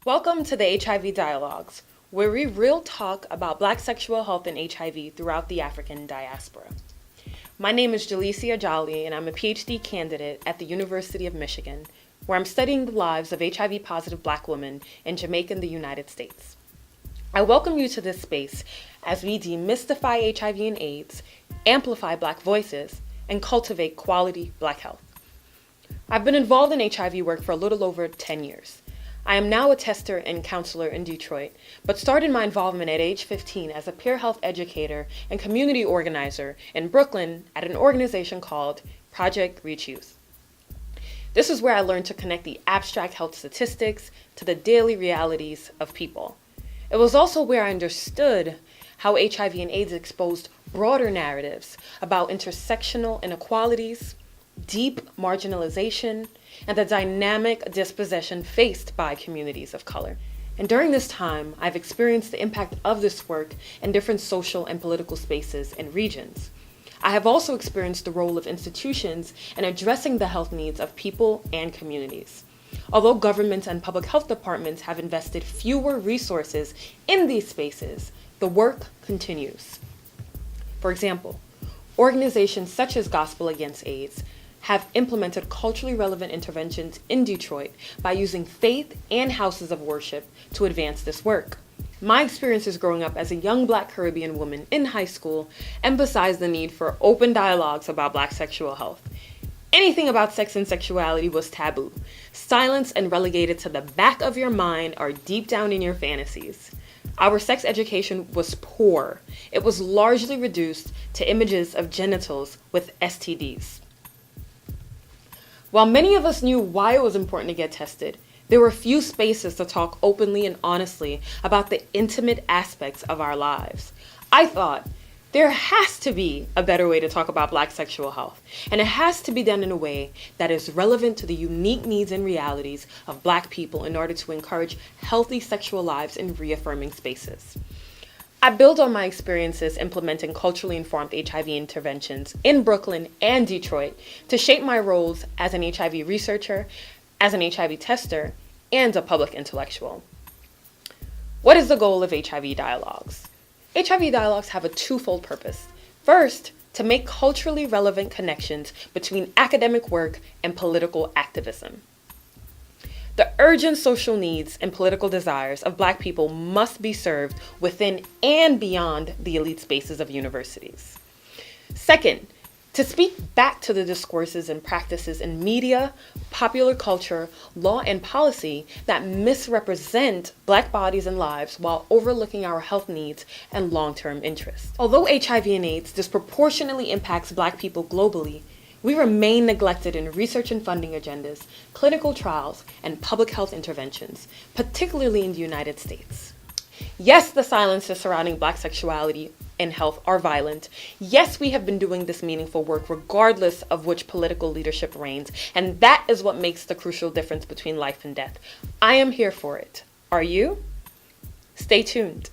Welcome to the HIV Dialogues, where we real talk about Black sexual health and HIV throughout the African diaspora. My name is Jallicia Jolly, and I'm a PhD candidate at the University of Michigan, where I'm studying the lives of HIV-positive Black women in Jamaica and the United States. I welcome you to this space as we demystify HIV and AIDS, amplify Black voices, and cultivate quality Black health. I've been involved in HIV work for a little over 10 years. I am now a tester and counselor in Detroit, but started my involvement at age 15 as a peer health educator and community organizer in Brooklyn at an organization called Project Reach Youth. This is where I learned to connect the abstract health statistics to the daily realities of people. It was also where I understood how HIV and AIDS exposed broader narratives about intersectional inequalities, deep marginalization, and the dynamic dispossession faced by communities of color. And during this time, I've experienced the impact of this work in different social and political spaces and regions. I have also experienced the role of institutions in addressing the health needs of people and communities. Although governments and public health departments have invested fewer resources in these spaces, the work continues. For example, organizations such as Gospel Against AIDS have implemented culturally relevant interventions in Detroit by using faith and houses of worship to advance this work. My experiences growing up as a young Black Caribbean woman in high school emphasized the need for open dialogues about Black sexual health. Anything about sex and sexuality was taboo, silenced and relegated to the back of your mind or deep down in your fantasies. Our sex education was poor. It was largely reduced to images of genitals with STDs. While many of us knew why it was important to get tested, there were few spaces to talk openly and honestly about the intimate aspects of our lives. I thought, there has to be a better way to talk about Black sexual health, and it has to be done in a way that is relevant to the unique needs and realities of Black people in order to encourage healthy sexual lives in reaffirming spaces. I built on my experiences implementing culturally informed HIV interventions in Brooklyn and Detroit to shape my roles as an HIV researcher, as an HIV tester, and a public intellectual. What is the goal of HIV Dialogues? HIV Dialogues have a twofold purpose. First, to make culturally relevant connections between academic work and political activism. The urgent social needs and political desires of Black people must be served within and beyond the elite spaces of universities. Second, to speak back to the discourses and practices in media, popular culture, law, and policy that misrepresent Black bodies and lives while overlooking our health needs and long-term interests. Although HIV and AIDS disproportionately impacts Black people globally, we remain neglected in research and funding agendas, clinical trials, and public health interventions, particularly in the United States. Yes, the silences surrounding Black sexuality and health are violent. Yes, we have been doing this meaningful work regardless of which political leadership reigns, and that is what makes the crucial difference between life and death. I am here for it. Are you? Stay tuned.